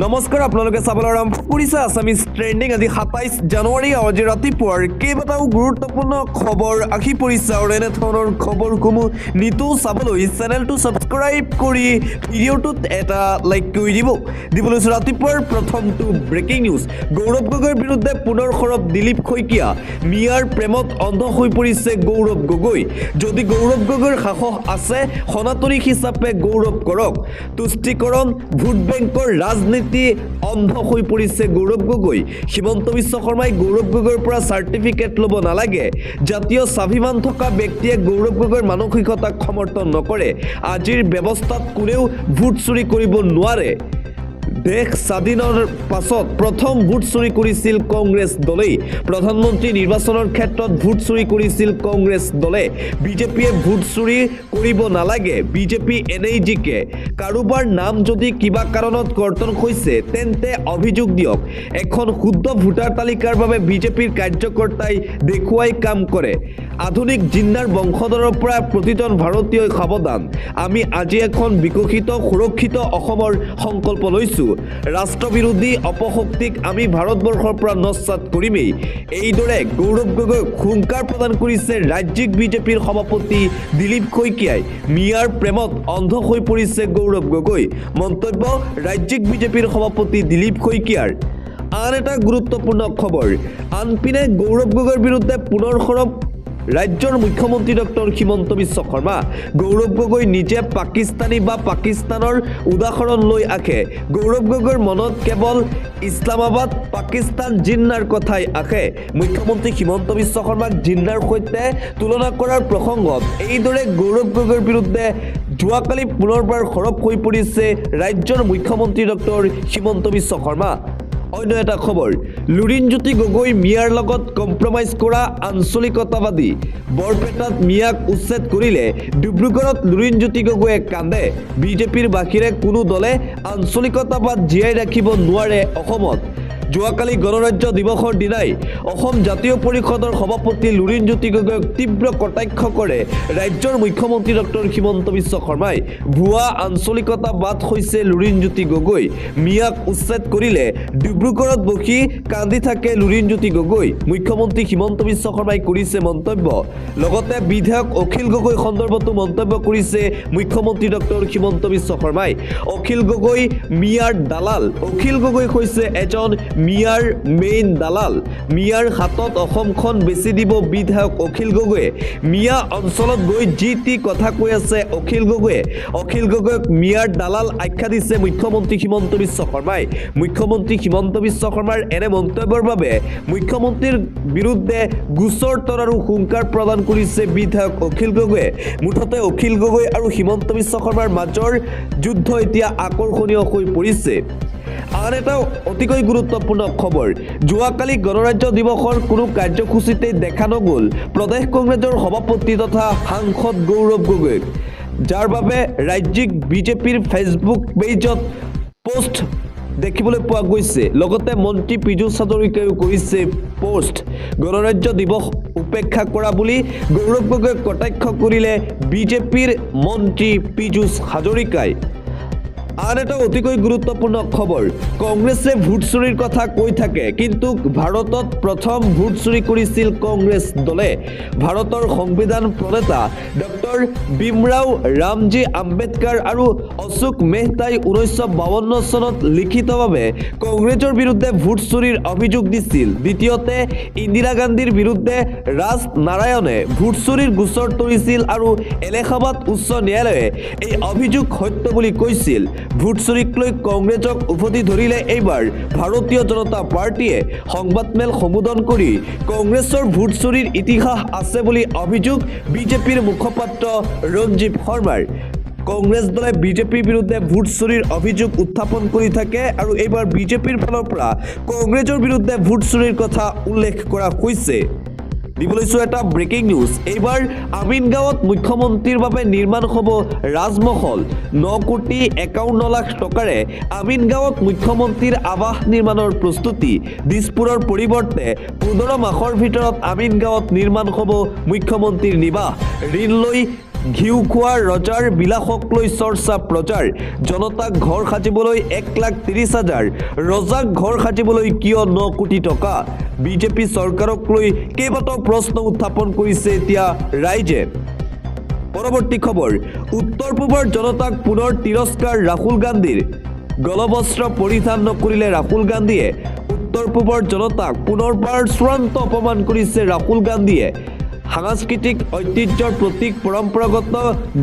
নমস্কাৰ আপোনালোকে চাবলৈ আৰম্ভ কৰিছে আছামিজ ট্ৰেণ্ডিং আজি ২৭ জানুৱাৰী আজি ৰাতিপুৱাৰ কেইবাটাও গুৰুত্বপূৰ্ণ খবৰ আহি পৰিছে আৰু এনেধৰণৰ খবৰসমূহ নিতৌ চাবলৈ চেনেলটো ছাবস্ক্ৰাইব কৰি ভিডিঅ'টোত এটা লাইক কৰি দিবলৈ ৰাতিপুৱাৰ প্ৰথমটো ব্ৰেকিং নিউজ গৌৰৱ গগৈৰ বিৰুদ্ধে পুনৰ সৰব দিলীপ শইকীয়া মিয়াৰ প্ৰেমত অন্ধ হৈ পৰিছে গৌৰৱ গগৈ যদি গৌৰৱ গগৈৰ সাহস আছে সনাতনী হিচাপে গৌৰৱ কৰক তুষ্টিকৰণ ভোট বেংকৰ ৰাজনীতি অন্ধ হৈ পৰিছে গৌৰৱ গগৈ হিমন্ত বিশ্ব শৰ্মাই গৌৰৱ গগৈৰ পৰা চাৰ্টিফিকেট ল'ব নালাগে জাতীয় স্বাভিমান থকা ব্যক্তিয়ে গৌৰৱ গগৈৰ মানসিকতাক সমৰ্থন নকৰে আজিৰ ব্যৱস্থাত কোনেও ভোট চুৰি কৰিব নোৱাৰে দেশ স্বাধীনৰ পাছত প্ৰথম ভোট চুৰি কৰিছিল কংগ্ৰেছ দলেই প্ৰধানমন্ত্ৰী নিৰ্বাচনৰ ক্ষেত্ৰত ভোট চুৰি কৰিছিল কংগ্ৰেছ দলে বিজেপিয়ে ভোট চুৰি কৰিব নালাগে বিজেপি এনএইজিকে কাৰোবাৰ নাম যদি কিবা কাৰণত কৰ্তন হৈছে তেন্তে অভিযোগ দিয়ক এখন শুদ্ধ ভোটাৰ তালিকাৰ বাবে বিজেপিৰ কাৰ্যকৰ্তাই দেখুৱাই কাম কৰে আধুনিক জিন্নাৰ বংশধৰৰ পৰা প্ৰতিজন ভাৰতীয় সাৱধান আমি আজি এখন বিকশিত সুৰক্ষিত অসমৰ সংকল্প লৈছো ৰাষ্ট্ৰবিৰোধী অপশক্তিক আমি ভাৰতবৰ্ষৰ পৰা নস্যাৎ কৰিমেই এইদৰে গৌৰৱ গগৈক হুংকাৰ প্ৰদান কৰিছে ৰাজ্যিক বিজেপিৰ সভাপতি দিলীপ শইকীয়াই মিয়াৰ প্ৰেমত অন্ধ হৈ পৰিছে গৌৰৱ গগৈ মন্তব্য ৰাজ্যিক বিজেপিৰ সভাপতি দিলীপ শইকীয়াৰ আন এটা গুৰুত্বপূৰ্ণ খবৰ আনপিনে গৌৰৱ গগৈৰ বিৰুদ্ধে পুনৰ সৰব ৰাজ্যৰ মুখ্যমন্ত্ৰী ডক্টৰ হিমন্ত বিশ্ব শৰ্মা গৌৰৱ গগৈ নিজে পাকিস্তানী বা পাকিস্তানৰ উদাহৰণ লৈ আহে গৌৰৱ গগৈৰ মনত কেৱল ইছলামাবাদ পাকিস্তান জিন্নাৰ কথাই আহে মুখ্যমন্ত্ৰী হিমন্ত বিশ্ব শৰ্মাক জিন্নাৰ সৈতে তুলনা কৰাৰ প্ৰসংগত এইদৰে গৌৰৱ গগৈৰ বিৰুদ্ধে যোৱাকালি পুনৰবাৰ সৰব হৈ পৰিছে ৰাজ্যৰ মুখ্যমন্ত্ৰী ডক্টৰ হিমন্ত বিশ্ব শৰ্মা অন্য এটা খবৰ লুৰিণজ্যোতি গগৈ মিয়াৰ লগত কম্প্ৰমাইজ কৰা আঞ্চলিকতাবাদী বৰপেটাত মিয়াক উচ্ছেদ কৰিলে ডিব্ৰুগড়ত লুৰিণজ্যোতি গগৈয়ে কান্দে বিজেপিৰ বাহিৰে কোনো দলে আঞ্চলিকতাবাদ জীয়াই ৰাখিব নোৱাৰে অসমত যোৱাকালি গণৰাজ্য দিৱসৰ দিনাই অসম জাতীয় পৰিষদৰ সভাপতি লুৰিণজ্যোতি গগৈক তীব্ৰ কটাক্ষ কৰে ৰাজ্যৰ মুখ্যমন্ত্ৰী ডক্টৰ হিমন্ত বিশ্ব শৰ্মাই ভুৱা আঞ্চলিকতাবাদ হৈছে লুৰিণজ্যোতি গগৈ মিয়াক উচ্ছেদ কৰিলে ডিব্ৰুগড়ত বহি কান্দি থাকে লুৰিণজ্যোতি গগৈ মুখ্যমন্ত্ৰী হিমন্ত বিশ্ব শৰ্মাই কৰিছে মন্তব্য লগতে বিধায়ক অখিল গগৈ সন্দৰ্ভতো মন্তব্য কৰিছে মুখ্যমন্ত্ৰী ডক্টৰ হিমন্ত বিশ্ব শৰ্মাই অখিল গগৈ মিয়াৰ দালাল অখিল গগৈ হৈছে এজন মিয়াৰ মেইন দালাল মিয়াৰ হাতত অসমখন বেছি দিব বিধায়ক অখিল গগৈয়ে মিয়া অঞ্চলত গৈ যি টি কথা কৈ আছে অখিল গগৈক মিয়াৰ দালাল আখ্যা দিছে মুখ্যমন্ত্ৰী হিমন্ত বিশ্ব শৰ্মাই মুখ্যমন্ত্ৰী হিমন্ত বিশ্ব শৰ্মাৰ এনে মন্তব্যৰ বাবে মুখ্যমন্ত্ৰীৰ বিৰুদ্ধে গোচৰ তৰাৰো হুংকাৰ প্ৰদান কৰিছে বিধায়ক অখিল গগৈয়ে মুঠতে অখিল গগৈ আৰু হিমন্ত বিশ্ব শৰ্মাৰ মাজৰ যুদ্ধ এতিয়া আকৰ্ষণীয় হৈ পৰিছে আন এটা অতিকৈ গুৰুত্বপূৰ্ণ খবৰ যোৱাকালি গণৰাজ্য দিৱসৰ কোনো কাৰ্যসূচীতে দেখা নগ'ল প্ৰদেশ কংগ্ৰেছৰ সভাপতি তথা সাংসদ গৌৰৱ গগৈক যাৰ বাবে ৰাজ্যিক বিজেপিৰ ফেচবুক পেজত পোষ্ট দেখিবলৈ পোৱা গৈছে লগতে মন্ত্ৰী পীযুষ হাজৰিকায়ো কৰিছে পোষ্ট গণৰাজ্য দিৱস উপেক্ষা কৰা বুলি গৌৰৱ গগৈক কটাক্ষ কৰিলে বিজেপিৰ মন্ত্ৰী পীযুষ হাজৰিকাই আন এটা অতিকৈ গুৰুত্বপূৰ্ণ খবৰ কংগ্ৰেছে ভোট চুৰিৰ কথা কৈ থাকে কিন্তু ভাৰতত প্ৰথম ভোট চুৰি কৰিছিল কংগ্ৰেছ দলে ভাৰতৰ সংবিধান প্ৰণেতা ডক্টৰ ভীমৰাও ৰামজী আম্বেদকাৰ আৰু অশোক মেহতাই 1952 চনত লিখিতভাৱে কংগ্ৰেছৰ বিৰুদ্ধে ভোট চুৰিৰ অভিযোগ দিছিল দ্বিতীয়তে ইন্দিৰা গান্ধীৰ বিৰুদ্ধে ৰাজ নাৰায়ণে ভোট চুৰিৰ গোচৰ তৰিছিল আৰু এলাহাবাদ উচ্চ ন্যায়ালয়ে এই অভিযোগ সত্য বুলি কৈছিল ভোট চুৰিক লৈ কংগ্ৰেছক উভতি ধৰিলে এইবাৰ ভাৰতীয় জনতা পাৰ্টিয়ে সংবাদমেল সম্বোধন কৰি কংগ্ৰেছৰ ভোট চুৰিৰ ইতিহাস আছে বুলি অভিযোগ বিজেপিৰ মুখপাত্ৰ ৰঞ্জীৱ শৰ্মাৰ কংগ্ৰেছ দলে বিজেপিৰ বিৰুদ্ধে ভোট চুৰিৰ অভিযোগ উত্থাপন কৰি থাকে আৰু এইবাৰ বিজেপিৰ ফালৰ পৰা কংগ্ৰেছৰ বিৰুদ্ধে ভোট চুৰিৰ কথা উল্লেখ কৰা হৈছে দিবলৈছো এটা ব্ৰেকিং নিউজ এইবাৰ আমিনগাঁৱত মুখ্যমন্ত্ৰীৰ বাবে নিৰ্মাণ হ'ব ৰাজমহল 9,51 লাখ টকাৰে আমিনগাঁৱত মুখ্যমন্ত্ৰীৰ আৱাস নিৰ্মাণৰ প্ৰস্তুতি দিছপুৰৰ পৰিৱৰ্তে 15 মাহৰ ভিতৰত আমিনগাঁৱত নিৰ্মাণ হ'ব মুখ্যমন্ত্ৰীৰ নিবাস ঋণ লৈ ঘিউ খোৱা ৰজাৰ বিলাসক লৈ চৰ্চা প্ৰজাৰ জনতাক ঘৰ সাজিবলৈ 1,30,000 ৰজাক ঘৰ সাজিবলৈ কিয় 9 কোটি টকা বিজেপি চৰকাৰক লৈ কেইবাটাও প্ৰশ্ন উত্থাপন কৰিছে এতিয়া ৰাইজে পৰৱৰ্তী খবৰ উত্তৰ পূবৰ জনতাক পুনৰ তিৰস্কাৰ ৰাহুল গান্ধীৰ গলবস্ত্ৰ পৰিধান নকৰিলে ৰাহুল গান্ধীয়ে উত্তৰ পূবৰ জনতাক পুনৰবাৰ চূড়ান্ত অপমান কৰিছে ৰাহুল গান্ধীয়ে সাংস্কৃতিক ঐতিহ্যৰ প্ৰতীক পৰম্পৰাগত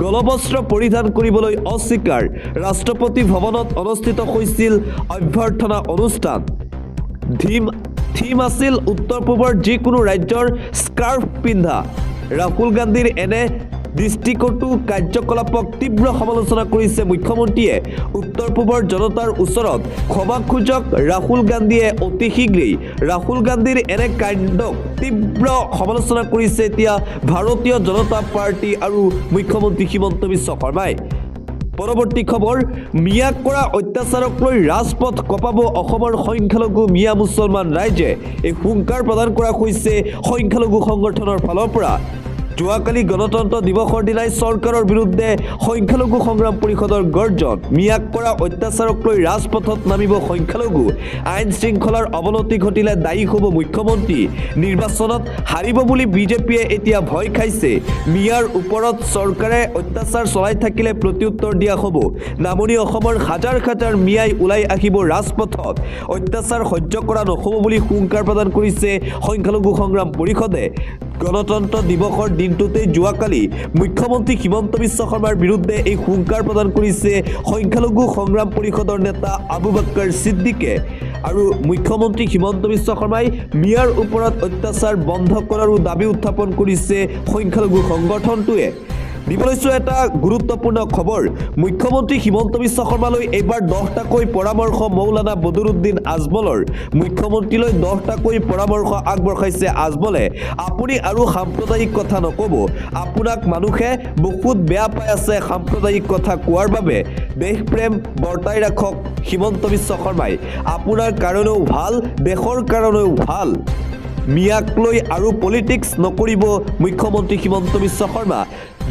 গলবস্ত্ৰ পৰিধান কৰিবলৈ অস্বীকাৰ ৰাষ্ট্ৰপতি ভৱনত অনুষ্ঠিত হৈছিল অভ্যৰ্থনা অনুষ্ঠান থিম আছিল উত্তৰ পূবৰ যিকোনো ৰাজ্যৰ স্কাৰ্ফ পিন্ধা ৰাহুল গান্ধীৰ এনে দৃষ্টিকটু কাৰ্যকলাপক তীব্ৰ সমালোচনা কৰিছে মুখ্যমন্ত্ৰীয়ে উত্তৰ পূবৰ জনতাৰ ওচৰত ক্ষমা খোজক ৰাহুল গান্ধীয়ে অতি শীঘ্ৰেই ৰাহুল গান্ধীৰ এনে কাণ্ডক তীব্ৰ সমালোচনা কৰিছে এতিয়া ভাৰতীয় জনতা পাৰ্টি আৰু মুখ্যমন্ত্ৰী হিমন্ত বিশ্ব শৰ্মাই পৰৱৰ্তী খবৰ মিয়াক কৰা অত্যাচাৰক লৈ ৰাজপথ কঁপাব অসমৰ সংখ্যালঘু মিয়া মুছলমান ৰাইজে এই হুংকাৰ প্ৰদান কৰা হৈছে সংখ্যালঘু সংগঠনৰ ফালৰ পৰা যোৱাকালি গণতন্ত্ৰ দিৱসৰ দিনাই চৰকাৰৰ বিৰুদ্ধে সংখ্যালঘু সংগ্ৰাম পৰিষদৰ গৰ্জন মিয়াক কৰা অত্যাচাৰক লৈ ৰাজপথত নামিব সংখ্যালঘু আইন শৃংখলাৰ অৱনতি ঘটিলে দায়ী হ'ব মুখ্যমন্ত্ৰী নিৰ্বাচনত হাৰিব বুলি বিজেপিয়ে এতিয়া ভয় খাইছে মিয়াৰ ওপৰত চৰকাৰে অত্যাচাৰ চলাই থাকিলে প্ৰত্যুত্তৰ দিয়া হ'ব নামনি অসমৰ হাজাৰ হাজাৰ মিয়াই ওলাই আহিব ৰাজপথত অত্যাচাৰ সহ্য কৰা নহ'ব বুলি হুংকাৰ প্ৰদান কৰিছে সংখ্যালঘু সংগ্ৰাম পৰিষদে গণতন্ত্ৰ দিৱসৰ দিনটোতে যোৱাকালি মুখ্যমন্ত্ৰী হিমন্ত বিশ্ব শৰ্মাৰ বিৰুদ্ধে এই হুংকাৰ প্ৰদান কৰিছে সংখ্যালঘু সংগ্ৰাম পৰিষদৰ নেতা আবু বক্কৰ ছিদ্দিকে আৰু মুখ্যমন্ত্ৰী হিমন্ত বিশ্ব শৰ্মাই মিয়াৰ ওপৰত অত্যাচাৰ বন্ধ কৰাৰো দাবী উত্থাপন কৰিছে সংখ্যালঘু সংগঠনটোৱে দিবলৈছোঁ এটা গুৰুত্বপূৰ্ণ খবৰ মুখ্যমন্ত্ৰী হিমন্ত বিশ্ব শৰ্মালৈ এইবাৰ 10টাকৈ পৰামৰ্শ মৌলানা বদৰুদ্দিন আজমলৰ মুখ্যমন্ত্ৰীলৈ 10টাকৈ পৰামৰ্শ আগবঢ়াইছে আজমলে আপুনি আৰু সাম্প্ৰদায়িক কথা নক'ব আপোনাক মানুহে বহুত বেয়া পাই আছে সাম্প্ৰদায়িক কথা কোৱাৰ বাবে দেশপ্ৰেম বৰ্তাই ৰাখক হিমন্ত বিশ্ব শৰ্মাই আপোনাৰ কাৰণেও ভাল দেশৰ কাৰণেও ভাল মিয়াক লৈ আৰু পলিটিক্স নকৰিব মুখ্যমন্ত্ৰী হিমন্ত বিশ্ব শৰ্মা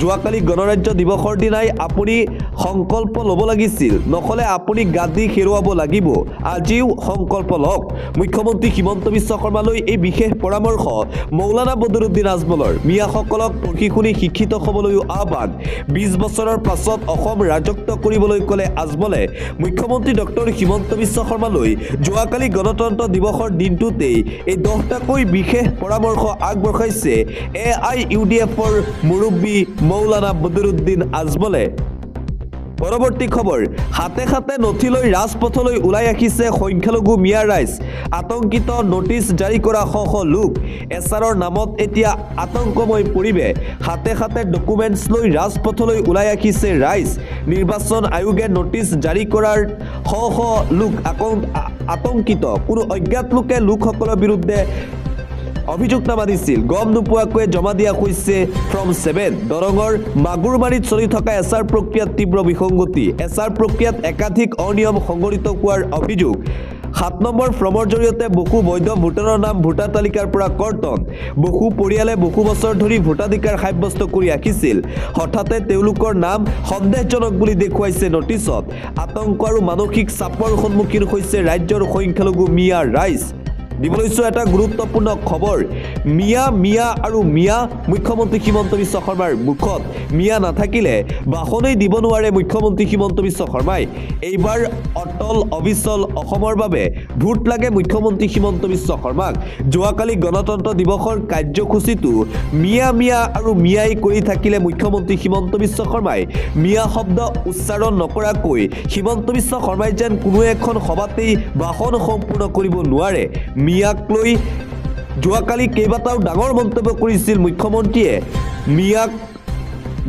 যোৱাকালি গণৰাজ্য দিৱসৰ দিনাই আপুনি সংকল্প ল'ব লাগিছিল নহ'লে আপুনি গাদী হেৰুৱাব লাগিব আজিও সংকল্প লওক মুখ্যমন্ত্ৰী হিমন্ত বিশ্ব শৰ্মালৈ এই বিশেষ পৰামৰ্শ মৌলানা বদৰুদ্দিন আজমলৰ মিয়াসকলক পঢ়ি শুনি শিক্ষিত হ'বলৈও আহ্বান 20 বছৰৰ পাছত অসম ৰাজত্ব কৰিবলৈ ক'লে আজমলে মুখ্যমন্ত্ৰী ডক্টৰ হিমন্ত বিশ্ব শৰ্মালৈ যোৱাকালি গণতন্ত্ৰ দিৱসৰ দিনটোতেই এই 10টাকৈ বিশেষ পৰামৰ্শ আগবঢ়াইছে AIUDFৰ মুৰব্বী মৌলানা বদৰুদ্দিন আজমলে পৰৱৰ্তী খবৰ হাতে হাতে নথি লৈ ৰাজপথলৈ ওলাই আহিছে সংখ্যালঘু মিয়া ৰাইজ আতংকিত নোটিছ জাৰি কৰা শ লোক এছাৰৰ নামত এতিয়া আতংকময় পৰিৱেশ হাতে হাতে ডকুমেণ্টছ লৈ ৰাজপথলৈ ওলাই আহিছে ৰাইজ নিৰ্বাচন আয়োগে নোটিছ জাৰি কৰাৰ শ লোক আতংকিত কোনো অজ্ঞাত লোকে লোকসকলৰ বিৰুদ্ধে অভিযোগনামা দিছিল গম নোপোৱাকৈ জমা দিয়া হৈছে ফ্ৰম 7 দৰঙৰ মাগুৰমাৰীত চলি থকা এছাৰ প্ৰক্ৰিয়াত তীব্ৰ বিসংগতি এছাৰ প্ৰক্ৰিয়াত একাধিক অনিয়ম সংঘটিত হোৱাৰ অভিযোগ 7 নম্বৰ ফ্ৰমৰ জৰিয়তে বহু বৈধ ভোটাৰৰ নাম ভোটাৰ তালিকাৰ পৰা কৰ্তন বহু পৰিয়ালে বহু বছৰ ধৰি ভোটাধিকাৰ সাব্যস্ত কৰি ৰাখিছিল হঠাতে তেওঁলোকৰ নাম সন্দেহজনক বুলি দেখুৱাইছে নটিছত আতংক আৰু মানসিক চাপৰ সন্মুখীন হৈছে ৰাজ্যৰ সংখ্যালঘু মিয়া ৰাইজ দিবলৈছোঁ এটা গুৰুত্বপূৰ্ণ খবৰ মিয়া আৰু মিয়া মুখ্যমন্ত্ৰী হিমন্ত বিশ্ব শৰ্মাৰ মুখত মিয়া নাথাকিলে ভাষণেই দিব নোৱাৰে মুখ্যমন্ত্ৰী হিমন্ত বিশ্ব শৰ্মাই এইবাৰ অটল অবিচল অসমৰ বাবে ভোট লাগে মুখ্যমন্ত্ৰী হিমন্ত বিশ্ব শৰ্মাক যোৱাকালি গণতন্ত্ৰ দিৱসৰ কাৰ্যসূচীটো মিয়া আৰু মিয়াই কৰি থাকিলে মুখ্যমন্ত্ৰী হিমন্ত বিশ্ব শৰ্মাই মিয়া শব্দ উচ্চাৰণ নকৰাকৈ হিমন্ত বিশ্ব শৰ্মাই যেন কোনো এখন সভাতেই ভাষণ সম্পূৰ্ণ কৰিব নোৱাৰে মিয়াক লৈ যোৱাকালি কেইবাটাও ডাঙৰ মন্তব্য কৰিছিল মুখ্যমন্ত্ৰীয়ে মিয়াক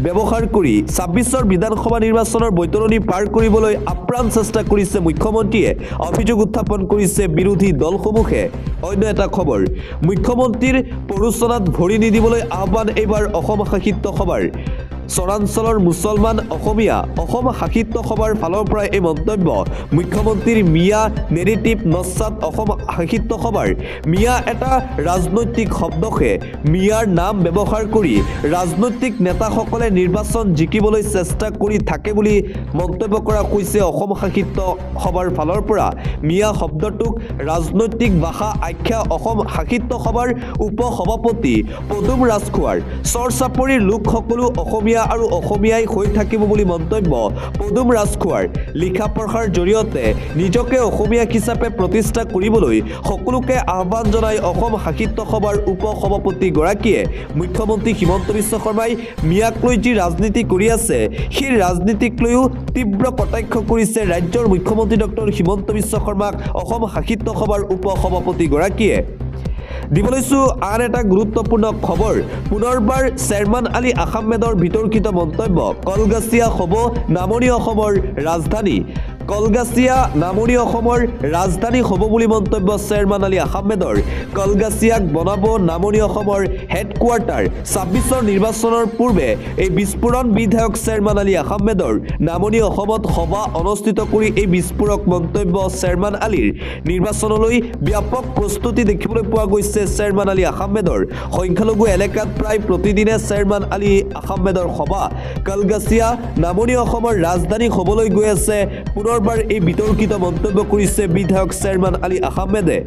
ব্যৱহাৰ কৰি 26ৰ বিধানসভা নিৰ্বাচনৰ বৈতৰণি পাৰ কৰিবলৈ আপ্ৰাণ চেষ্টা কৰিছে মুখ্যমন্ত্ৰীয়ে অভিযোগ উত্থাপন কৰিছে বিৰোধী দলসমূহে অন্য এটা খবৰ মুখ্যমন্ত্ৰীৰ প্ৰৰোচনাত ভৰি নিদিবলৈ আহ্বান এইবাৰ অসম সাহিত্য সভাৰ চৰাঞ্চলৰ মুছলমান অসমীয়া অসম সাহিত্য সভাৰ ফালৰ পৰা এই মন্তব্য মুখ্যমন্ত্ৰীৰ মিয়া নেৰেটিভ নচাত অসম সাহিত্য সভাৰ মিয়া এটা ৰাজনৈতিক শব্দহে মিয়াৰ নাম ব্যৱহাৰ কৰি ৰাজনৈতিক নেতাসকলে নিৰ্বাচন জিকিবলৈ চেষ্টা কৰি থাকে বুলি মন্তব্য কৰা হৈছে অসম সাহিত্য সভাৰ ফালৰ পৰা মিয়া শব্দটোক ৰাজনৈতিক ভাষা আখ্যা অসম সাহিত্য সভাৰ উপসভাপতি পদুম ৰাজখোৱাৰ চৰচাপৰিৰ লোকসকলো অসমীয়া আৰু অসমীয়াই হৈ থাকিব বুলি মন্তব্য পদুম ৰাজখোৱাৰ লিখা পঢ়াৰ জৰিয়তে নিজকে অসমীয়া হিচাপে প্ৰতিষ্ঠা কৰিবলৈ সকলোকে আহ্বান জনাই অসম সাহিত্য সভাৰ উপসভাপতিগৰাকীয়ে মুখ্যমন্ত্ৰী হিমন্ত বিশ্ব শৰ্মাই মিয়াক লৈ যি ৰাজনীতি কৰি আছে সেই ৰাজনীতিক লৈও তীব্ৰ কটাক্ষ কৰিছে ৰাজ্যৰ মুখ্যমন্ত্ৰী ডক্টৰ হিমন্ত বিশ্ব শৰ্মাক অসম সাহিত্য সভাৰ উপসভাপতিগৰাকীয়ে। দিবলৈছো আন এটা গুৰুত্বপূৰ্ণ খবৰ পুনৰবাৰ চেয়াৰমান আলী আহমেদৰ বিতৰ্কিত মন্তব্য কলগাছিয়া হ'ব নামনি অসমৰ ৰাজধানী কলগাছিয়া নামনি অসমৰ ৰাজধানী হ'ব বুলি মন্তব্য চেয়াৰমান আলী আহমেদৰ কলগাছিয়াক বনাব নামনি অসমৰ হেডকোৱাৰ্টাৰ ২৬ৰ নিৰ্বাচনৰ পূৰ্বে এই বিস্ফোৰণ বিধায়ক চেয়াৰমান আলী আহমেদৰ নামনি অসমত সভা অনুষ্ঠিত কৰি এই বিস্ফোৰক মন্তব্য চেয়াৰমান আলীৰ নিৰ্বাচনলৈ ব্যাপক প্ৰস্তুতি দেখিবলৈ পোৱা গৈছে চেয়াৰমান আলী আহমেদৰ সংখ্যালঘু এলেকাত প্ৰায় প্ৰতিদিনে চেয়াৰমান আলী আহমেদৰ সভা কলগাছিয়া নামনি অসমৰ ৰাজধানী হ'বলৈ গৈ আছে পুনৰবাৰ এই বিতৰ্কিত মন্তব্য কৰিছে বিধায়ক চেয়াৰমান আলী আহমেদে।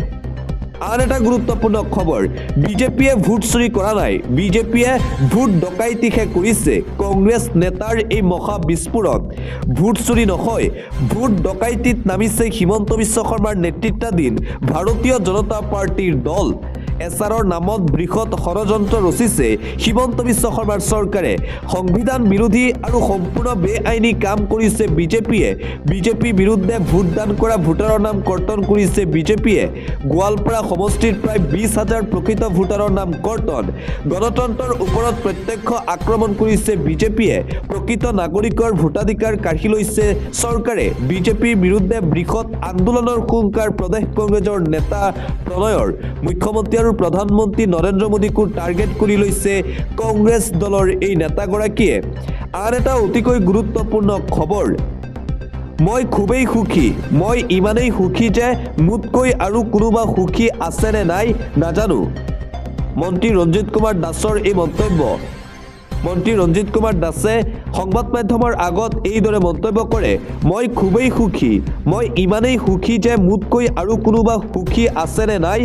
আন এটা গুৰুত্বপূৰ্ণ খবৰ বিজেপিয়ে ভোট চুৰি কৰা নাই বিজেপিয়ে ভোট ডকাইতিহে কৰিছে কংগ্ৰেছ নেতাৰ এই মহা বিস্ফোৰণ ভোট চুৰি নহয় ভোট ডকাইতিত নামিছে হিমন্ত বিশ্ব শৰ্মাৰ নেতৃত্বাধীন ভাৰতীয় জনতা পাৰ্টিৰ দল এছাৰৰ নামত বৃহৎ ষড়যন্ত্ৰ ৰচিছে হিমন্ত বিশ্ব শৰ্মাৰ চৰকাৰে সংবিধান বিৰোধী আৰু সম্পূৰ্ণ বেআইনী কাম কৰিছে বিজেপি বিৰুদ্ধে ভোটদান কৰা ভোটাৰৰ নাম কৰ্তন কৰিছে বিজেপিয়ে গোৱালপাৰা সমষ্টিৰ প্ৰায় ২০,০০০ প্ৰকৃত ভোটাৰৰ নাম কৰ্তন গণতন্ত্ৰৰ ওপৰত প্ৰত্যক্ষ আক্ৰমণ কৰিছে বিজেপিয়ে প্ৰকৃত নাগৰিকৰ ভোটাধিকাৰ কাঢ়ি লৈছে চৰকাৰে বিজেপিৰ বিৰুদ্ধে বৃহৎ আন্দোলনৰ হুংকাৰ প্ৰদেশ কংগ্ৰেছৰ নেতা প্ৰণয়ৰ মুখ্যমন্ত্ৰী আৰু প্ৰধানমন্ত্ৰী নৰেন্দ্ৰ মোদীকো টাৰ্গেট কৰি লৈছে কংগ্ৰেছ দলৰ এই নেতাগৰাকীয়ে। আন এটা অতিকৈ গুৰুত্বপূৰ্ণ খবৰ মই খুবেই সুখী মই ইমানেই সুখী যে মোতকৈ আৰু কোনোবা সুখী আছে নে নাই নাজানো মন্ত্ৰী ৰঞ্জিত কুমাৰ দাসৰ এই মন্তব্য মন্ত্ৰী ৰঞ্জিত কুমাৰ দাসে সংবাদ মাধ্যমৰ আগত এইদৰে মন্তব্য কৰে মই খুবেই সুখী মই ইমানেই সুখী যে মোতকৈ আৰু কোনোবা সুখী আছে নে নাই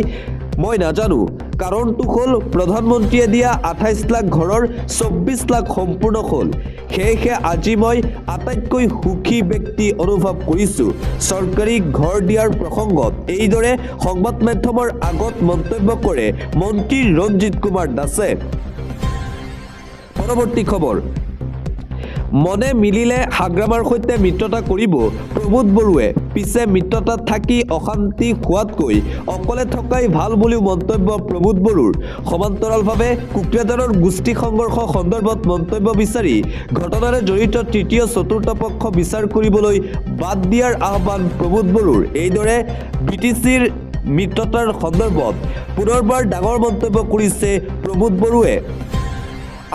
মই নাজানো কাৰণটো হ'ল প্ৰধানমন্ত্ৰীয়ে দিয়া ২৮ লাখ ঘৰৰ ২৪ লাখ সম্পূৰ্ণ হ'ল সেয়েহে আজি মই আটাইতকৈ সুখী ব্যক্তি অনুভৱ কৰিছোঁ চৰকাৰী ঘৰ দিয়াৰ প্ৰসংগত এইদৰে সংবাদ মাধ্যমৰ আগত মন্তব্য কৰে মন্ত্ৰী ৰঞ্জিত কুমাৰ দাসে। পৰৱৰ্তী খবৰ মনে মিলিলে হাগ্ৰামাৰ সৈতে মিত্ৰতা কৰিব প্ৰমোদ বড়োৱে পিছে মিত্ৰতাত থাকি অশান্তি হোৱাতকৈ অকলে থকাই ভাল বুলিও মন্তব্য প্ৰমোদ বড়োৰ সমান্তৰালভাৱে কোকৰাঝাৰৰ গোষ্ঠী সংঘৰ্ষ সন্দৰ্ভত মন্তব্য বিচাৰি ঘটনাৰে জড়িত তৃতীয় চতুৰ্থ পক্ষ বিচাৰ কৰিবলৈ বাদ দিয়াৰ আহ্বান প্ৰমোদ বড়োৰ এইদৰে বিটিচিৰ মিত্ৰতাৰ সন্দৰ্ভত পুনৰবাৰ ডাঙৰ মন্তব্য কৰিছে প্ৰমোদ বড়োৱে।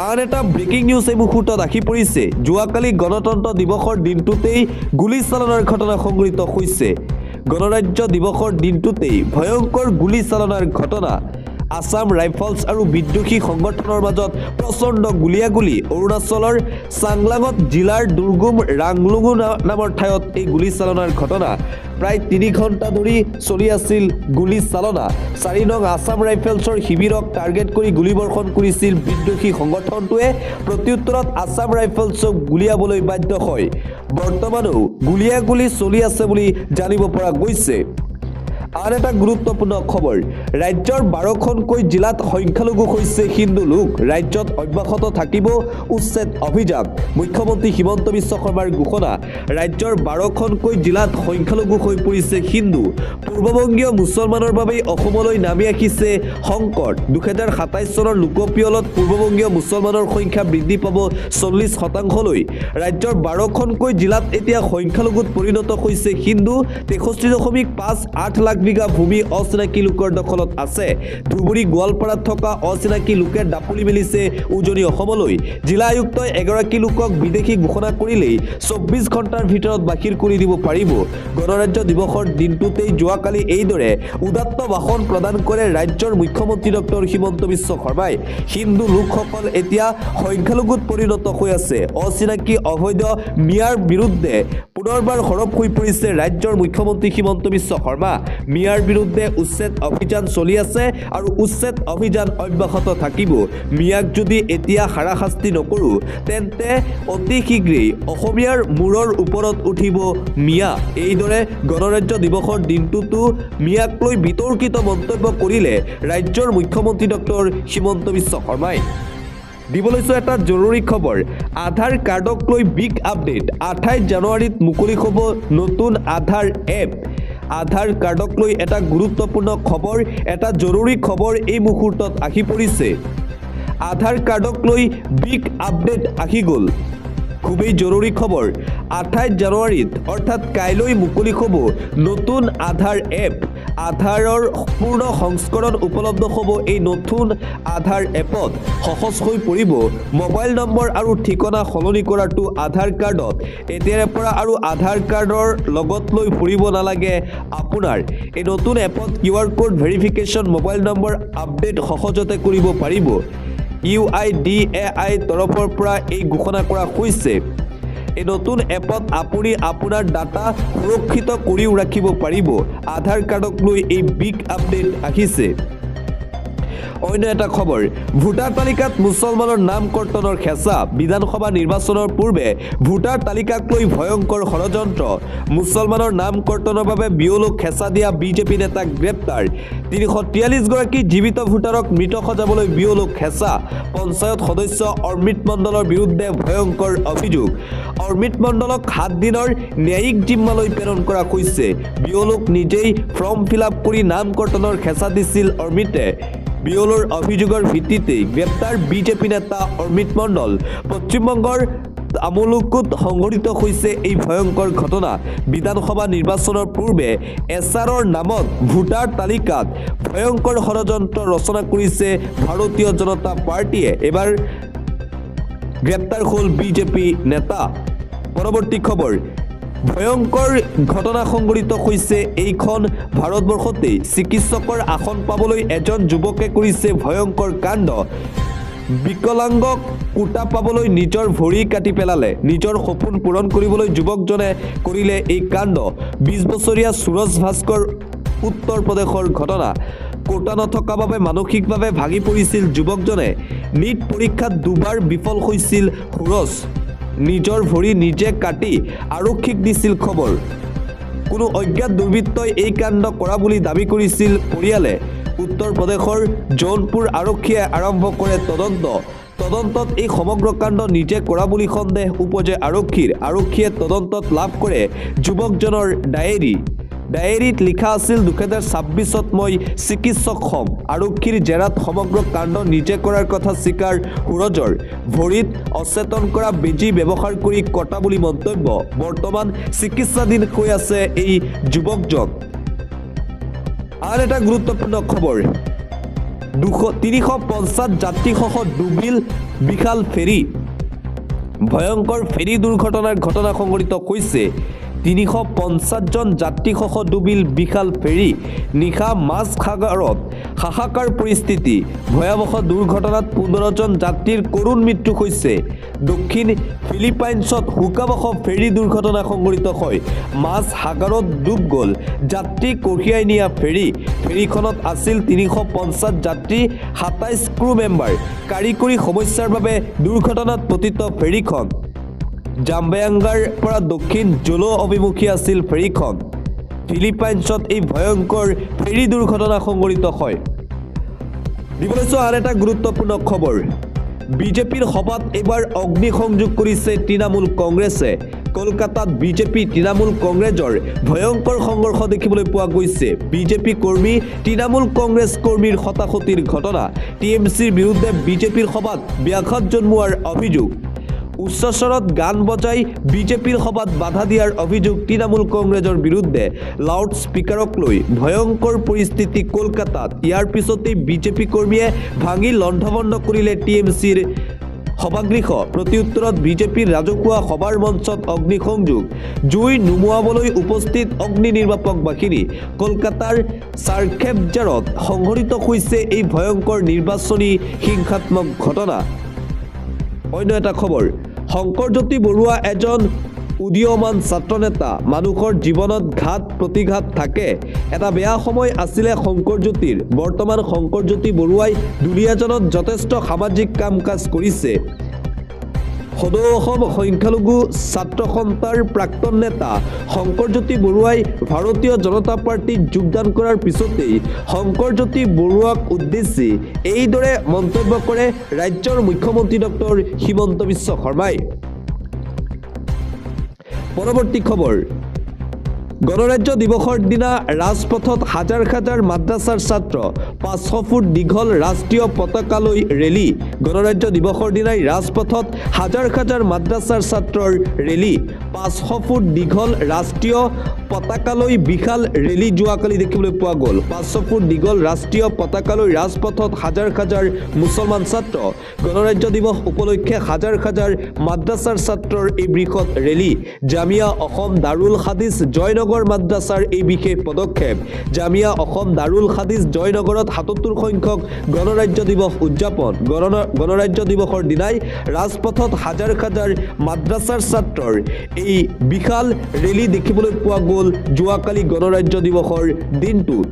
আন এটা ব্ৰেকিং নিউজ এই মুহূৰ্তত আহি পৰিছে যোৱাকালি গণতন্ত্ৰ দিৱসৰ দিনটোতেই গুলীচালনাৰ ঘটনা সংঘটিত হৈছে গণৰাজ্য দিৱসৰ দিনটোতেই ভয়ংকৰ গুলীচালনাৰ ঘটনা আসাম ৰাইফলছ আৰু বিদ্ৰোহী সংগঠনৰ মাজত প্ৰচণ্ড গুলীয়াগুলী অৰুণাচলৰ চাংলাঙত জিলাৰ দুৰ্গম ৰাংলুঙু নামৰ ঠাইত এই গুলীচালনাৰ ঘটনা প্ৰায় ৩ ঘণ্টা ধৰি চলি আছিল গুলীচালনা ৪ নং আসাম ৰাইফলছৰ শিবিৰক টাৰ্গেট কৰি গুলীবৰ্ষণ কৰিছিল বিদ্ৰোহী সংগঠনটোৱে প্ৰত্যুত্তৰত আসাম ৰাইফলছক গুলীয়াবলৈ বাধ্য হয় বৰ্তমানো গুলীয়াগুলী চলি আছে বুলি জানিব পৰা গৈছে। আন এটা গুৰুত্বপূৰ্ণ খবৰ ৰাজ্যৰ ১২খনকৈ জিলাত সংখ্যালঘু হৈছে হিন্দু লোক ৰাজ্যত অব্যাহত থাকিব উচ্ছেদ অভিযান মুখ্যমন্ত্ৰী হিমন্ত বিশ্ব শৰ্মাৰ ঘোষণা ৰাজ্যৰ ১২খনকৈ জিলাত সংখ্যালঘু হৈ পৰিছে হিন্দু পূৰ্ববংগীয় মুছলমানৰ বাবে অসমলৈ নামি আহিছে সংকট ২০২৭ চনৰ লোকপিয়লত পূৰ্ববংগীয় মুছলমানৰ সংখ্যা বৃদ্ধি পাব ৪০% ৰাজ্যৰ ১২খনকৈ জিলাত এতিয়া সংখ্যালঘুত পৰিণত হৈছে হিন্দু ৬৩.৫৮ লাখ বিঘা ভূমি অচিনাকি লোকৰ দখলত আছে। ধুবুৰী গোৱালপাৰাত থকা অচিনাকি লোকে দাপলি মেলিছে উজনি অসমলৈ। জিলা আয়ুক্তই এগৰাকী লোকক বিদেশী ঘোষণা কৰিলেই 24 ঘণ্টাৰ ভিতৰত বাহিৰ কৰি দিব পাৰিব। গণৰাজ্য দিৱসৰ দিনটোতেই যোৱাকালি এইদৰে উদাত্ত ভাষণ প্ৰদান কৰে ৰাজ্যৰ মুখ্যমন্ত্ৰী ডক্টৰ হিমন্ত বিশ্ব শৰ্মাই। হিন্দু লোকসকল এতিয়া সংখ্যালঘুত পৰিণত হৈ আছে। অচিনাকি অবৈধ মিয়াৰ বিৰুদ্ধে পুনৰবাৰ সৰব হৈ পৰিছে ৰাজ্যৰ মুখ্যমন্ত্ৰী হিমন্ত বিশ্ব শৰ্মা। মিয়াৰ বিৰুদ্ধে উচ্ছেদ অভিযান চলি আছে আৰু উচ্ছেদ অভিযান অব্যাহত থাকিব। মিয়াক যদি এতিয়া হাৰাশাস্তি নকৰোঁ তেন্তে অতি শীঘ্ৰেই অসমীয়াৰ মূৰৰ ওপৰত উঠিব মিয়া। এইদৰে গণৰাজ্য দিৱসৰ দিনটোতো মিয়াক লৈ বিতৰ্কিত মন্তব্য কৰিলে ৰাজ্যৰ মুখ্যমন্ত্ৰী ডক্টৰ হিমন্ত বিশ্ব শৰ্মাই। দিবলৈছোঁ এটা জৰুৰী খবৰ। আধাৰ কাৰ্ডক লৈ বিগ আপডেট। 28 জানুৱাৰীত মুকলি হ'ব নতুন আধাৰ এপ। আধাৰ কাৰ্ডক লৈ এটা গুৰুত্বপূৰ্ণ খবৰ, এটা জৰুৰী খবৰ এই মুহূৰ্তত আহি পৰিছে। আধাৰ কাৰ্ডক লৈ বিগ আপডেট আহি গ'ল। খুবেই জৰুৰী খবৰ। 28 জানুৱাৰীত অৰ্থাৎ কাইলৈ মুকলি হ'ব নতুন আধাৰ এপ। আধাৰৰ পূৰ্ণ সংস্কৰণ উপলব্ধ হ'ব এই নতুন আধাৰ এপত। সহজ হৈ পৰিব মোবাইল নম্বৰ আৰু ঠিকনা সলনি কৰাটো আধাৰ কাৰ্ডত। এতিয়াৰে পৰা আৰু আধাৰ কাৰ্ডৰ লগত লৈ ফুৰিব নালাগে আপোনাৰ। এই নতুন এপত QR code verification, mobile number update সহজতে কৰিব পাৰিব। UIDAI তৰফৰ পৰা এই ঘোষণা কৰা হৈছে। এই নতুন এপত আপুনি আপোনাৰ ডাটা সুৰক্ষিত কৰিও ৰাখিব পাৰিব। আধাৰ কাৰ্ডক লৈ এই বিগ আপডেট আহিছে। অন্য এটা খবৰ, ভোটাৰ তালিকাত মুছলমানৰ নাম কৰ্তনৰ হেঁচা। বিধানসভা নিৰ্বাচনৰ পূৰ্বে ভোটাৰ তালিকাক লৈ ভয়ংকৰ ষড়যন্ত্ৰ। মুছলমানৰ নাম কৰ্তনৰ বাবে বিয়লুক হেঁচা দিয়া বিজেপি নেতাক গ্ৰেপ্তাৰ। 343 গৰাকী জীৱিত ভোটাৰক মৃত সজাবলৈ বিয়লুক হেঁচা। পঞ্চায়ত সদস্য অৰ্মিত মণ্ডলৰ বিৰুদ্ধে ভয়ংকৰ অভিযোগ। অৰ্মিত মণ্ডলক 7 দিনৰ ন্যায়িক জিম্মালৈ প্ৰেৰণ কৰা হৈছে। বিয়লুক নিজেই ফৰ্ম ফিল-আপ কৰি নাম কৰ্তনৰ হেঁচা দিছিল অৰ্মিতে। বিয়লৰ অভিযোগৰ ভিত্তিতেই গ্ৰেপ্তাৰ বিজেপি নেতা অৰ্মিত মণ্ডল। পশ্চিমবংগৰ তামুলুকুত সংঘটিত হৈছে এই ভয়ংকৰ ঘটনা। বিধানসভা নিৰ্বাচনৰ পূৰ্বে এছআৰৰ নামত ভোটাৰ তালিকাত ভয়ংকৰ ষড়যন্ত্ৰ ৰচনা কৰিছে ভাৰতীয় জনতা পাৰ্টীয়ে। এবাৰ গ্ৰেপ্তাৰ হ'ল বিজেপি নেতা। পৰৱৰ্তী খবৰ, ভয়ংকৰ ঘটনা সংঘটিত হৈছে এইখন ভাৰতবৰ্ষতেই। চিকিৎসকৰ আসন পাবলৈ এজন যুৱকে কৰিছে ভয়ংকৰ কাণ্ড। বিকলাংগক কোটা পাবলৈ নিজৰ ভৰি কাটি পেলালে। নিজৰ সপোন পূৰণ কৰিবলৈ যুৱকজনে কৰিলে এই কাণ্ড। 20 বছৰীয়া সুৰজ ভাস্কৰ উত্তৰ প্ৰদেশৰ ঘটনা। কোটা নথকা বাবে মানসিকভাৱে ভাগি পৰিছিল যুৱকজনে। নীট পৰীক্ষাত দুবাৰ বিফল হৈছিল সুৰজ। নিজৰ ভৰি নিজে কাটি আৰক্ষীক দিছিল খবৰ। কোনো অজ্ঞাত দুৰ্বৃত্তই এই কাণ্ড কৰা বুলি দাবী কৰিছিল পৰিয়ালে। উত্তৰ প্ৰদেশৰ জৌনপুৰ আৰক্ষীয়ে আৰম্ভ কৰে তদন্ত। তদন্তত এই সমগ্ৰ কাণ্ড নিজে কৰা বুলি সন্দেহ উপজে আৰক্ষীৰ। আৰক্ষীয়ে তদন্তত লাভ কৰে যুৱকজনৰ ডায়েৰী। ডায়েৰীত লিখা আছিল 2026ত মই চিকিৎসক হ'ম। আৰক্ষীৰ জেৰাত সমগ্ৰ কাণ্ড নিজে কৰাৰ কথা স্বীকাৰ সুৰজৰ। ভৰিত অচেতন কৰা বেজী ব্যৱহাৰ কৰি কটা বুলি মন্তব্য। বৰ্তমান চিকিৎসাধীন হৈ আছে এই যুৱকজন। আন এটা গুৰুত্বপূৰ্ণ খবৰ, 350 যাত্ৰীসহ ডুবিল বিশাল ফেৰী। ভয়ংকৰ ফেৰী দুৰ্ঘটনাৰ ঘটনা সংঘটিত হৈছে। 350জন যাত্ৰীসহ ডুবিল বিশাল ফেৰী। নিশা মাছ সাগৰত হাহাকাৰ পৰিস্থিতি। ভয়াৱহ দুৰ্ঘটনাত 15জন যাত্ৰীৰ কৰুণ মৃত্যু হৈছে। দক্ষিণ ফিলিপাইনছত শোকাবহ ফেৰী দুৰ্ঘটনা সংঘটিত হয়। মাছ সাগৰত ডুব গ'ল যাত্ৰী কঢ়িয়াই নিয়া ফেৰী। ফেৰীখনত আছিল 350 যাত্ৰী, 27 ক্ৰু মেম্বাৰ। কাৰিকৰী সমস্যাৰ বাবে দুৰ্ঘটনাত পতিত ফেৰীখন। জাম্বায়াংগাৰ পৰা দক্ষিণ জোলো অভিমুখী আছিল ফেৰীখন। ফিলিপাইনছত এই ভয়ংকৰ ফেৰী দুৰ্ঘটনা সংঘটিত হয়। দিবলৈছোঁ আন এটা গুৰুত্বপূৰ্ণ খবৰ, বিজেপিৰ সভাত এইবাৰ অগ্নিসংযোগ কৰিছে তৃণমূল কংগ্ৰেছে। কলকাতাত বিজেপি তৃণমূল কংগ্ৰেছৰ ভয়ংকৰ সংঘৰ্ষ দেখিবলৈ পোৱা গৈছে। বিজেপি কৰ্মী তৃণমূল কংগ্ৰেছ কৰ্মীৰ হতাহতিৰ ঘটনা। TMCৰ বিৰুদ্ধে বিজেপিৰ সভাত ব্যাঘাত জন্মোৱাৰ অভিযোগ। উচ্চস্বৰত গান বজাই বিজেপিৰ সভাত বাধা দিয়াৰ অভিযোগ তৃণমূল কংগ্ৰেছৰ বিৰুদ্ধে লাউড স্পীকাৰক লৈ ভয়ংকৰ পৰিস্থিতি কলকাতাত ইয়াৰ পিছতেই বিজেপি কৰ্মীয়ে ভাঙি লণ্ডভণ্ড কৰিলে টিএমচিৰ সভাগৃহ প্ৰত্যুত্তৰত বিজেপিৰ ৰাজহুৱা সভাৰ মঞ্চত অগ্নিসংযোগ জুই নুমুৱাবলৈ উপস্থিত অগ্নি নিৰ্বাপক বাহিনী কলকাতাৰ চাৰখেবজাৰত সংঘটিত হৈছে এই ভয়ংকৰ নিৰ্বাচনী হিংসাত্মক ঘটনা অন্য এটা খবৰ শংকৰজ্যোতি বৰুৱা এজন উদীয়মান ছাত্ৰনেতা মানুহৰ জীৱনত ঘাত প্ৰতিঘাত থাকে এটা বেয়া সময় আছিলে শংকৰজ্যোতিৰ বৰ্তমান শংকৰজ্যোতি বৰুৱাই দুলীয়াজনত যথেষ্ট সামাজিক কাম কাজ কৰিছে সদৌ অসম সংখ্যালঘু ছাত্ৰ সন্থাৰ প্ৰাক্তন নেতা শংকৰজ্যোতি বৰুৱাই ভাৰতীয় জনতা পাৰ্টিত যোগদান কৰাৰ পিছতেই শংকৰজ্যোতি বৰুৱাক উদ্দেশ্যি এইদৰে মন্তব্য কৰে ৰাজ্যৰ মুখ্যমন্ত্ৰী ডক্টৰ হিমন্ত বিশ্ব শৰ্মাই পৰৱৰ্তী খবৰ গণৰাজ্য দিৱসৰ দিনা ৰাজপথত হাজাৰ হাজাৰ মাদ্ৰাছাৰ ছাত্ৰ 500 ফুট দীঘল ৰাষ্ট্ৰীয় পতাকালৈ ৰেলী গণৰাজ্য দিৱসৰ দিনাই ৰাজপথত হাজাৰ হাজাৰ মাদ্ৰাছাৰ ছাত্ৰৰ ৰেলী 500 ফুট দীঘল ৰাষ্ট্ৰীয় পতাকালৈ বিশাল ৰেলী যোৱাকালি দেখিবলৈ পোৱা গ'ল 500 ফুট দীঘল ৰাষ্ট্ৰীয় পতাকালৈ ৰাজপথত হাজাৰ হাজাৰ মুছলমান ছাত্ৰ গণৰাজ্য দিৱস উপলক্ষে হাজাৰ হাজাৰ মাদ্ৰাছাৰ ছাত্ৰৰ এই বৃহৎ ৰেলী জামিয়া অসম দাৰুল হাদিছ জয়নগৰ মাদ্ৰাছাৰ এই বিশেষ পদক্ষেপ জামিয়া অসম দাৰুল হাদিছ জয়নগৰত 77 সংখ্যক গণৰাজ্য দিৱস উদযাপন গণৰাজ্য দিৱসৰ দিনাই ৰাজপথত হাজাৰ হাজাৰ মাদ্ৰাছাৰ ছাত্ৰৰ এই বিশাল ৰেলী দেখিবলৈ পোৱা গ'ল যোৱাকালি গণৰাজ্য দিৱসৰ দিনটোত